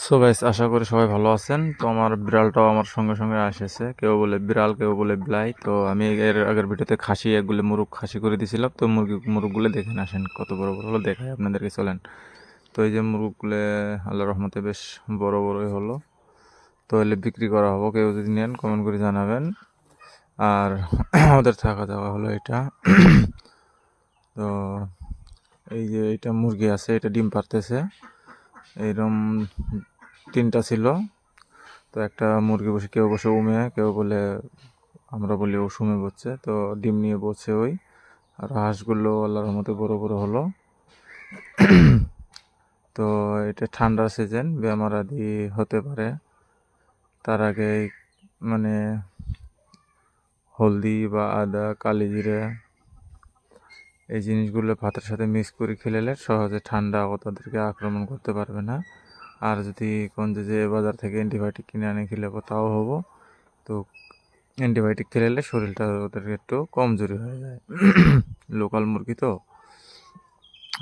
So guys, আশা করি সবাই ভালো আছেন। তো আমার বিড়ালটাও আমার সঙ্গে সঙ্গে আসেছে। কেউ বলে বিড়াল, কেউ বলে বিলাই। তো আমি এর আগের ভিডিওতে খাসি এগুলো মুরগ খাসি করে দিয়েছিলাম। তো মুরগগুলো দেখেন, আসেন কত বড় বড় হলো দেখাই আপনাদেরকে, চলেন। তো এই যে মুরগগুলো আল্লাহ রহমতে বেশ বড় বড়ই হলো। তো এলে বিক্রি করা হবো, কেউ যদি নেন কমেন্ট করে জানাবেন। আর ওদের থাকা যাওয়া হলো এটা। তো এই যে এটা মুরগি আছে, এটা ডিম পারতেছে। এইরকম তিনটা ছিল। তো একটা মুরগি বসে, কেউ বসে উমে, কেউ বলে, আমরা বলি ও সুমে বসছে। তো ডিম নিয়ে বসছে ওই। আর হাঁসগুলো আল্লাহর রহমতে বড় বড় হলো। তো এটা ঠান্ডার সিজন, বেমার আদি হতে পারে। তার আগে মানে হলদি বা আদা, কালি জিরে এই জিনিসগুলো ভাতের সাথে মিক্স করে খেলেলে সহজে ঠান্ডা তাদেরকে আক্রমণ করতে পারবে না। আর যদি কোন যে বাজার থেকে অ্যান্টিবায়োটিক কিনে আনে খেলে তাও হবো। তো অ্যান্টিবায়োটিক খেলে শরীরটা ওদের একটু কমজোরি হয়ে যায়। লোকাল মুরগি তো।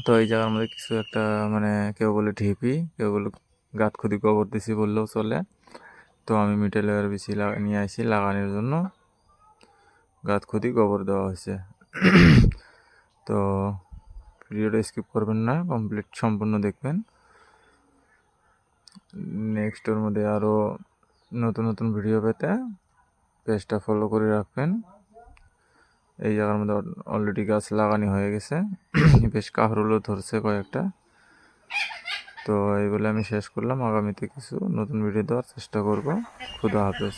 তো এই জায়গার মধ্যে কিছু একটা মানে কেউ বলে ঢিপি, কেউ বলে গাঁতখুদি গোবর দিছি বললেও চলে। তো আমি মিডল লেয়ার বেশি নিয়ে আসি লাগানোর জন্য। গাঁতখুদি গোবর দেওয়া হয়েছে। তো ভিডিওটা স্কিপ করবেন না, কমপ্লিট সম্পূর্ণ দেখবেন। নেক্সট ওর মধ্যে আরও নতুন নতুন ভিডিও পেতে পেজটা ফলো করে রাখবেন। এই জায়গার মধ্যে অলরেডি গাছ লাগানো হয়ে গেছে। বেশ কাহরুলও ধরছে কয়েকটা। তো এই বলে আমি শেষ করলাম। আগামীতে কিছু নতুন ভিডিও দেওয়ার চেষ্টা করব। খুদা হাফেজ।